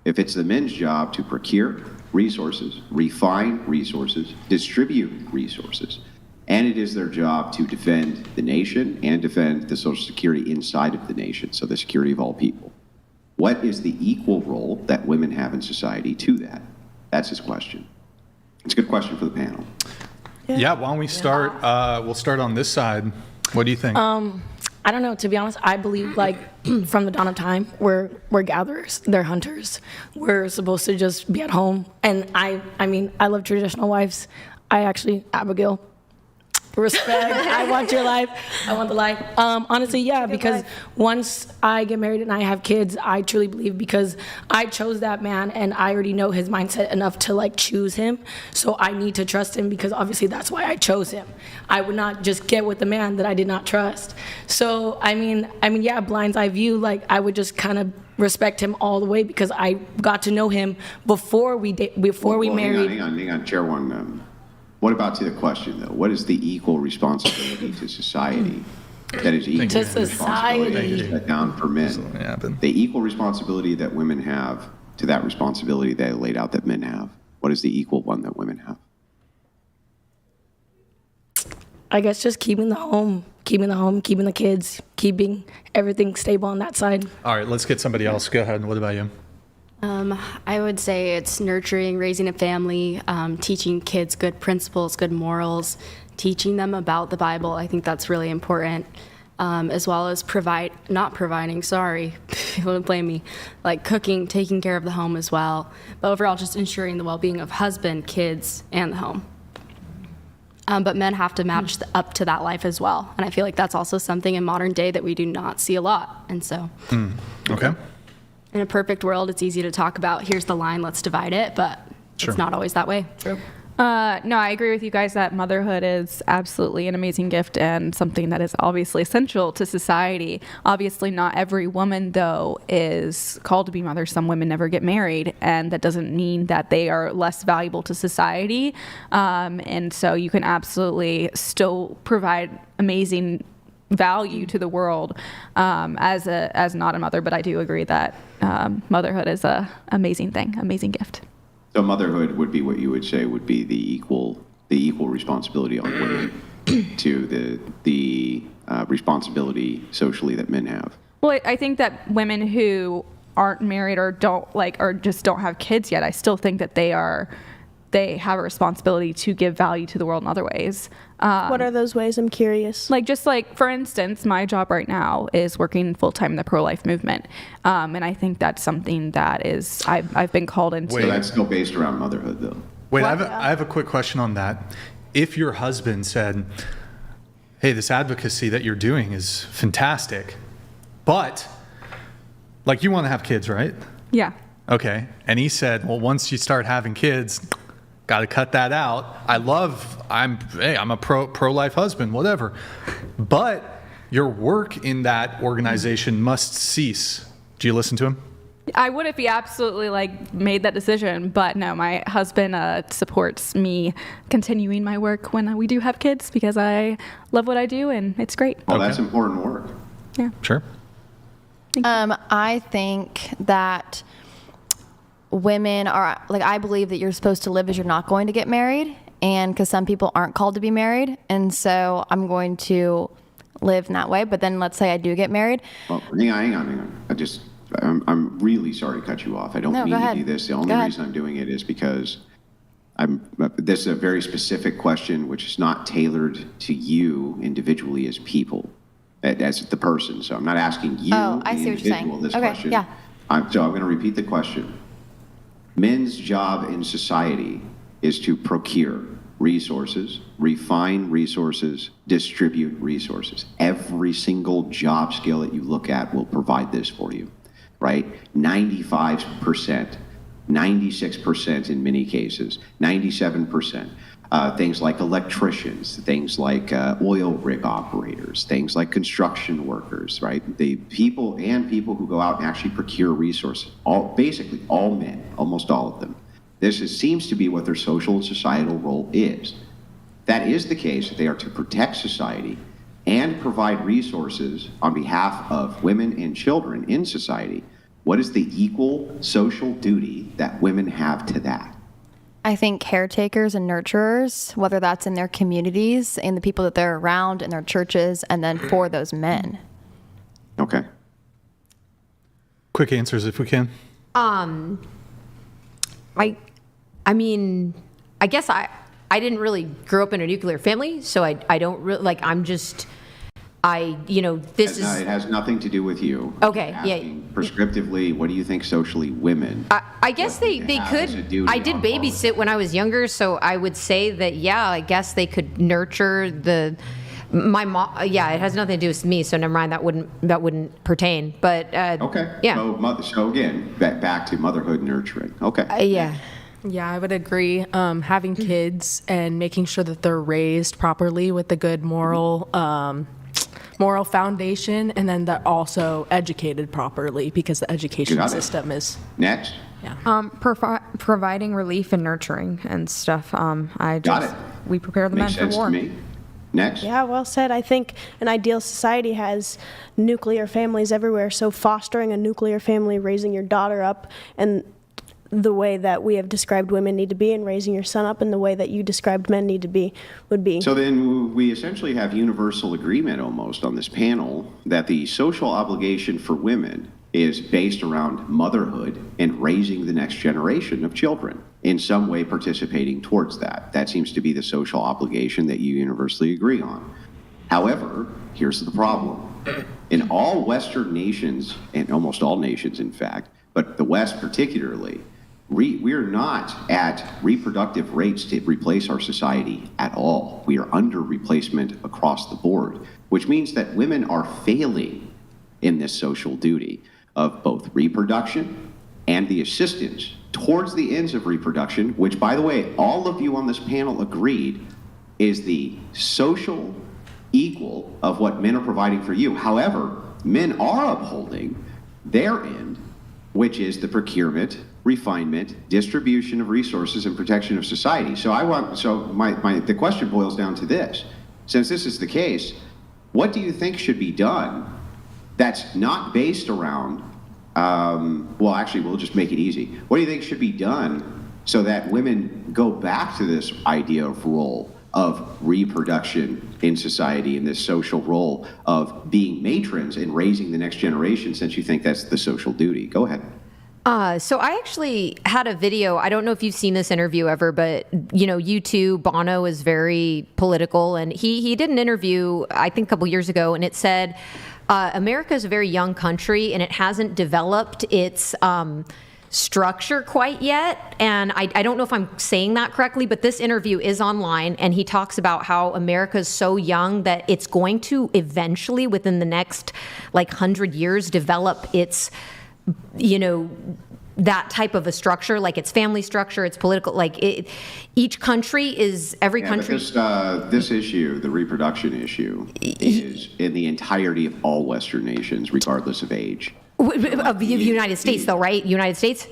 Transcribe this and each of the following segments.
If it's the men's job to procure resources, refine resources, distribute resources, and it is their job to defend the nation and defend the Social Security inside of the nation, so the security of all people. What is the equal role that women have in society to that? That's his question. It's a good question for the panel. Yeah, why don't we start, we'll start on this side. What do you think? I don't know, to be honest, I believe like from the dawn of time, we're gatherers, they're hunters. We're supposed to just be at home. And I mean, I love traditional wives. Abigail, respect. I want your life. I want the life. Honestly, yeah, because once I get married and I have kids, I truly believe because I chose that man and I already know his mindset enough to like choose him. So I need to trust him because obviously that's why I chose him. I would not just get with a man that I did not trust. So I mean, yeah, blind's eye view. Like I would just kind of respect him all the way because I got to know him before we married. Hang on, Chair One. What about to the question, though? What is the equal responsibility to society that is equal to society set down for men? The equal responsibility that women have to that responsibility that I laid out that men have. What is the equal one that women have? I guess just keeping the home, keeping the kids, keeping everything stable on that side. All right, let's get somebody else. Go ahead. What about you? I would say it's nurturing, raising a family, teaching kids good principles, good morals, teaching them about the Bible. I think that's really important, as well as not providing, sorry, you wouldn't blame me, like cooking, taking care of the home as well. But overall, just ensuring the well-being of husband, kids, and the home. But men have to match up to that life as well. And I feel like that's also something in modern day that we do not see a lot. And so... Okay. In a perfect world, it's easy to talk about, here's the line, let's divide it, but It's not always that way. True. No, I agree with you guys that motherhood is absolutely an amazing gift and something that is obviously essential to society. Obviously, not every woman, though, is called to be mother. Some women never get married, and that doesn't mean that they are less valuable to society. And so you can absolutely still provide amazing value to the world as not a mother, but I do agree that motherhood is a amazing thing, amazing gift. So motherhood would be what you would say would be the equal responsibility on women to the responsibility socially that men have. Well, I think that women who aren't married or just don't have kids yet, I still think that they have a responsibility to give value to the world in other ways. What are those ways? I'm curious. For instance, my job right now is working full-time in the pro-life movement. And I think that's something that is, I've been called into. So that's still based around motherhood, though. Wait, I have a quick question on that. If your husband said, hey, this advocacy that you're doing is fantastic, but, you want to have kids, right? Yeah. Okay. And he said, well, once you start having kids, got to cut that out. I'm a pro-life husband, whatever. But your work in that organization must cease. Do you listen to him? I would if he absolutely made that decision. But no, my husband supports me continuing my work when we do have kids because I love what I do and it's great. Well, that's important work. Yeah. Sure. I think that women are I believe that you're supposed to live as you're not going to get married, and because some people aren't called to be married, and so I'm going to live in that way. But then let's say I do get married. Well, hang on. I'm really sorry to cut you off. I don't mean to do this. The only reason I'm doing it is because this is a very specific question which is not tailored to you individually as people, as the person. So I'm not asking you, I see what you're saying. This okay, question. yeah. So I'm going to repeat the question. Men's job in society is to procure resources, refine resources, distribute resources. Every single job skill that you look at will provide this for you, right? 95%, 96% in many cases, 97%. Things like electricians, things like oil rig operators, things like construction workers, right? The people who go out and actually procure resources, basically all men, almost all of them. Seems to be what their social and societal role is. That is the case. They are to protect society and provide resources on behalf of women and children in society. What is the equal social duty that women have to that? I think caretakers and nurturers, whether that's in their communities, in the people that they're around, in their churches, and then for those men. Okay. Quick answers if we can. I mean, I guess I didn't really grow up in a nuclear family, so I don't really, like, I'm just, this is. It has nothing to do with you. Okay, I'm yeah. asking prescriptively, what do you think socially women? I guess they have as a could. duty I did on babysit when I was younger, so I would say that, yeah, I guess they could nurture my mom. Yeah, it has nothing to do with me, so never mind. That wouldn't pertain. But Okay. yeah, So again, back to motherhood nurturing. Okay. yeah. Yeah, I would agree. Having kids and making sure that they're raised properly with a good moral foundation, and then they're also educated properly because the education Got it. system is. Next. Providing relief and nurturing and stuff. Got it. We prepare the Makes men for sense war. to me. Next. Yeah, well said. I think an ideal society has nuclear families everywhere. So fostering a nuclear family, raising your daughter up, and the way that we have described women need to be, and raising your son up in the way that you described men need to be, would be. So then we essentially have universal agreement almost on this panel that the social obligation for women is based around motherhood and raising the next generation of children, in some way participating towards that. That seems to be the social obligation that you universally agree on. However, here's the problem. In all Western nations, and almost all nations in fact, but the West particularly, we are not at reproductive rates to replace our society at all. We are under replacement across the board, which means that women are failing in this social duty of both reproduction and the assistance towards the ends of reproduction, which, by the way, all of you on this panel agreed is the social equal of what men are providing for you. However, men are upholding their end, which is the procurement, refinement, distribution of resources, and protection of society. So the question boils down to this. Since this is the case, what do you think should be done that's not based around, well, actually, we'll just make it easy. What do you think should be done so that women go back to this idea of role of reproduction in society and this social role of being matrons and raising the next generation, since you think that's the social duty? Go ahead. So I actually had a video. I don't know if you've seen this interview ever, but U2, Bono is very political, and he did an interview, I think a couple years ago, and it said, America is a very young country and it hasn't developed its structure quite yet. And I don't know if I'm saying that correctly, but this interview is online, and he talks about how America is so young that it's going to eventually, within the next 100 years, develop its that type of a structure, like its family structure, its political, each country is, every country. But this issue, the reproduction issue, is in the entirety of all Western nations, regardless of age. Of the United States, though, right? United States?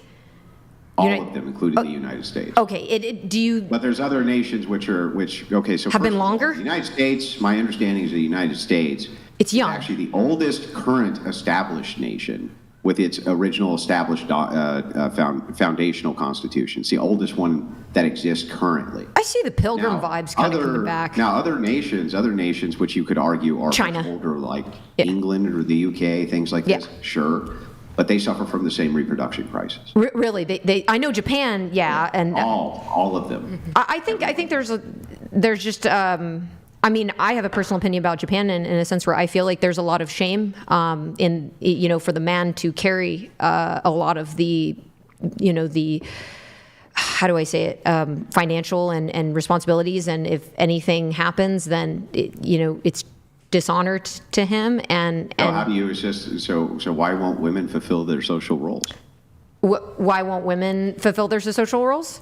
All of them, including the United States. Okay, do you... But there's other nations okay, so have been longer? The United States, my understanding is the United States. It's young. Is actually the oldest current established nation, with its original established foundational constitution. It's the oldest one that exists currently. I see the Pilgrim vibes kind of coming back. Now, other nations, which you could argue are China. much older, like England or the UK, things like this, sure, but they suffer from the same reproduction crisis. Really, I know Japan, and all of them. I think there's just. I have a personal opinion about Japan in a sense where I feel like there's a lot of shame for the man to carry a lot of the how do I say it, financial and responsibilities, and if anything happens, then it's dishonor to him. And how do you assist? So why won't women fulfill their social roles? Why won't women fulfill their social roles?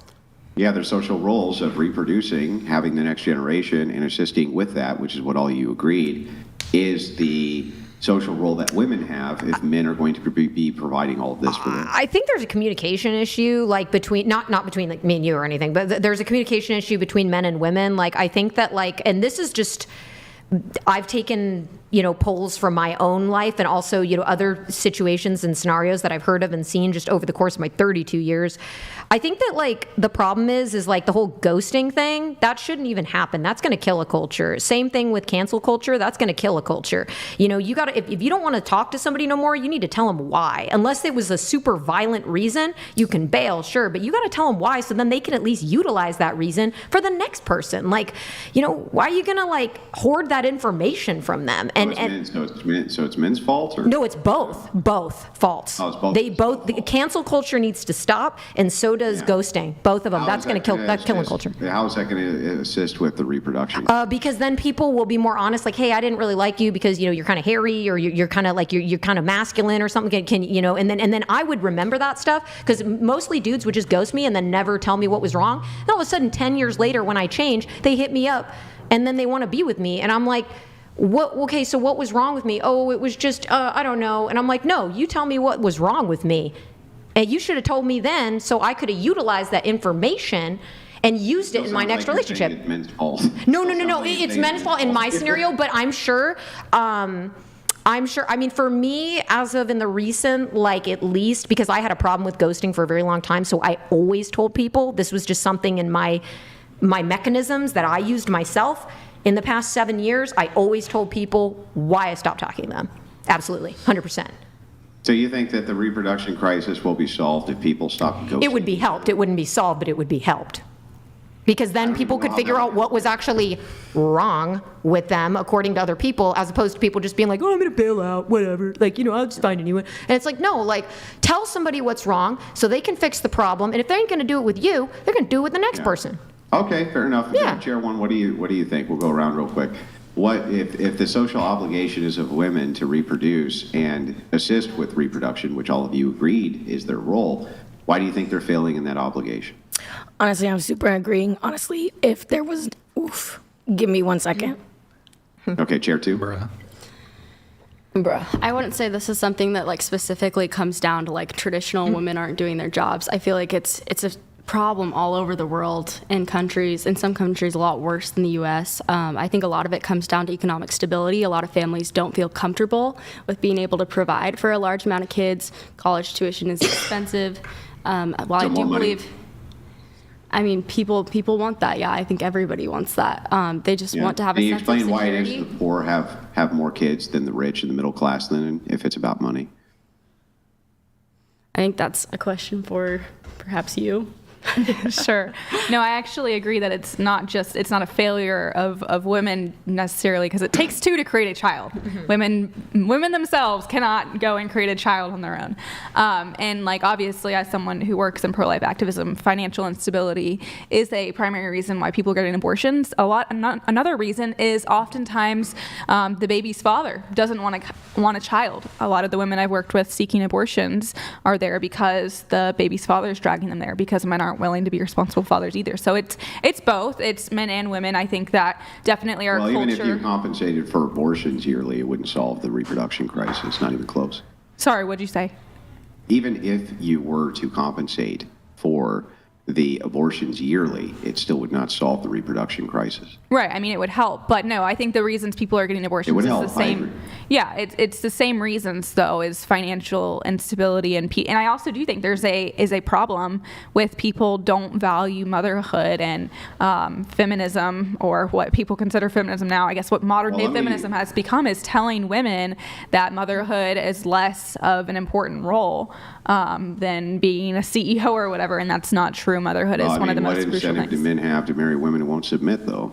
Yeah, their social roles of reproducing, having the next generation, and assisting with that, which is what all you agreed, is the social role that women have if men are going to be providing all of this for them. I think there's a communication issue, between, not between me and you or anything, but there's a communication issue between men and women. I think that and this is just I've taken, polls from my own life and also, other situations and scenarios that I've heard of and seen just over the course of my 32 years. I think that like the problem is like the whole ghosting thing, that shouldn't even happen. That's going to kill a culture. Same thing with cancel culture. That's going to kill a culture. You got to, if you don't want to talk to somebody no more, you need to tell them why. Unless it was a super violent reason, you can bail, sure, but you got to tell them why so then they can at least utilize that reason for the next person. Like, why are you going to like hoard that information from them? So it's men's fault, or no? It's both faults. Oh, it's both. The cancel culture needs to stop, and so does ghosting. Both of them. That's going to kill killing culture. How is that going to assist with the reproduction? Because then people will be more honest. Like, hey, I didn't really like you because you're kind of hairy, or you're kind of like you're kind of masculine or something. And then I would remember that stuff because mostly dudes would just ghost me and then never tell me what was wrong. And all of a sudden, 10 years later, when I change, they hit me up, and then they want to be with me, and I'm like, what? Okay, so what was wrong with me? Oh, it was just, I don't know. And I'm like, no, you tell me what was wrong with me. And you should have told me then so I could have utilized that information and used it in my next relationship. It's men's fault. No. It's men's fault in my scenario, but I'm sure, I mean, for me, as of in the recent, like at least, because I had a problem with ghosting for a very long time, so I always told people this was just something in my mechanisms that I used myself. In the past 7 years, I always told people why I stopped talking to them. Absolutely, 100%. So you think that the reproduction crisis will be solved if people stop ghosting? It would be helped. It wouldn't be solved, but it would be helped. Because then people could figure out what was actually wrong with them according to other people, as opposed to people just being like, oh, I'm going to bail out, whatever. Like, I'll just find a new one. And it's like, no, like, tell somebody what's wrong so they can fix the problem. And if they ain't going to do it with you, they're going to do it with the next person. Okay, fair enough. Yeah. Chair one, what do you think? We'll go around real quick. What if the social obligation is of women to reproduce and assist with reproduction, which all of you agreed is their role? Why do you think they're failing in that obligation? Honestly, I'm super agreeing. Honestly, if there was, give me 1 second. Okay, Chair two. Bruh. I wouldn't say this is something that like specifically comes down to like traditional women aren't doing their jobs. I feel like it's a problem all over the world in some countries a lot worse than the US. I think a lot of it comes down to economic stability. A lot of families don't feel comfortable with being able to provide for a large amount of kids. College tuition is expensive. While I do believe, I mean, people want that. Yeah, I think everybody wants that. They just want to have a sense of security. Can you explain why it is the poor have more kids than the rich and the middle class then, if it's about money? I think that's a question for perhaps you. Sure. No, I actually agree that it's not a failure of women necessarily, because it takes two to create a child. Mm-hmm. Women themselves cannot go and create a child on their own. And like obviously, as someone who works in pro-life activism, financial instability is a primary reason why people are getting abortions. Another reason is oftentimes the baby's father doesn't want a child. A lot of the women I've worked with seeking abortions are there because the baby's father is dragging them there, because men aren't willing to be responsible fathers either. So it's both. It's men and women. I think that definitely our culture. Even if you compensated for abortions yearly, it wouldn't solve the reproduction crisis. Not even close. Sorry, what'd you say? Even if you were to compensate for the abortions yearly, it still would not solve the reproduction crisis. Right. I mean, it would help, but no, I think the reasons people are getting abortions is the same. Yeah, it's the same reasons though, is financial instability and I also do think there's a problem with people don't value motherhood and feminism, or what people consider feminism now. I guess what modern day feminism has become is telling women that motherhood is less of an important role than being a CEO or whatever, and that's not true. Motherhood is one of the most crucial things. What incentive do men have to marry women who won't submit, though?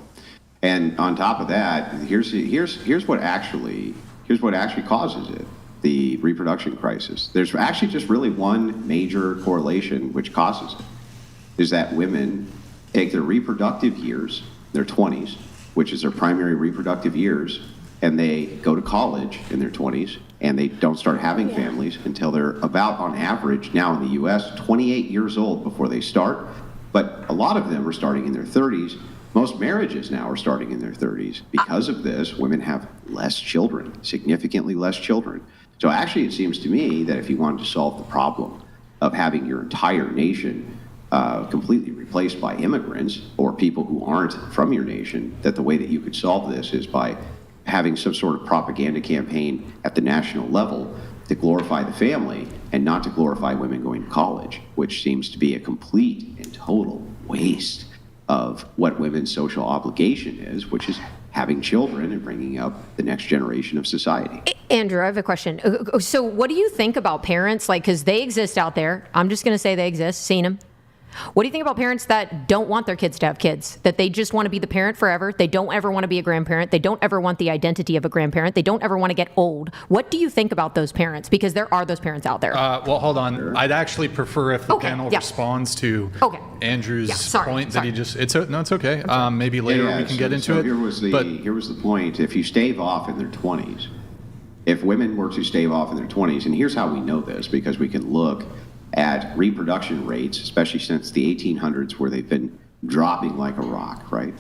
And on top of that, here's what actually causes it: the reproduction crisis. There's actually just really one major correlation which causes it, is that women take their reproductive years, their 20s, which is their primary reproductive years, and they go to college in their 20s, and they don't start having families until they're about, on average, now in the U.S., 28 years old before they start. But a lot of them are starting in their 30s. Most marriages now are starting in their 30s. Because of this, women have less children, significantly less children. So actually, it seems to me that if you wanted to solve the problem of having your entire nation completely replaced by immigrants or people who aren't from your nation, that the way that you could solve this is by having some sort of propaganda campaign at the national level to glorify the family and not to glorify women going to college, which seems to be a complete and total waste of what women's social obligation is, which is having children and bringing up the next generation of society. Andrew, I have a question. So what do you think about parents, like, because they exist out there. I'm just going to say they exist, seen them. What do you think about parents that don't want their kids to have kids, that they just want to be the parent forever? They don't ever want to be a grandparent. They don't ever want the identity of a grandparent. They don't ever want to get old. What do you think about those parents? Because there are those parents out there. Well, hold on. I'd actually prefer if the panel responds to Andrew's point that he just. It's okay. Maybe later we can get into it. Here was the point. If you stave off in their 20s, if women were to stave off in their 20s, and here's how we know this, because we can look at reproduction rates, especially since the 1800s, where they've been dropping like a rock, right?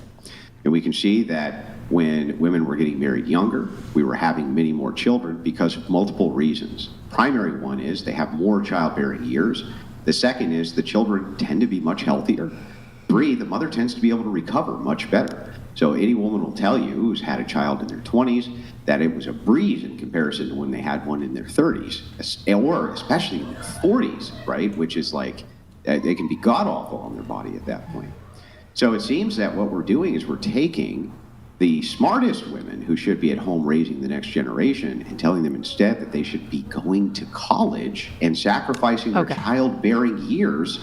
And we can see that when women were getting married younger, we were having many more children because of multiple reasons. Primary one is they have more childbearing years. The second is the children tend to be much healthier. 3, the mother tends to be able to recover much better. So any woman will tell you who's had a child in their 20s that it was a breeze in comparison to when they had one in their 30s, or especially in their 40s, right? Which is like, they can be god-awful on their body at that point. So it seems that what we're doing is we're taking the smartest women who should be at home raising the next generation and telling them instead that they should be going to college and sacrificing their childbearing years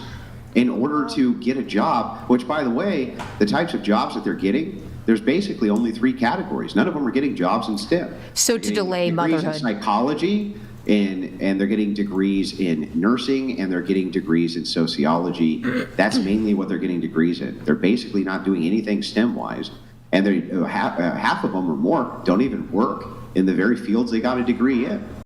in order to get a job, which, by the way, the types of jobs that they're getting, there's basically only 3 categories. None of them are getting jobs in STEM. So to delay motherhood. motherhood. In psychology, and they're getting degrees in nursing, and they're getting degrees in sociology. That's mainly what they're getting degrees in. They're basically not doing anything STEM-wise, and half of them or more don't even work in the very fields they got a degree in.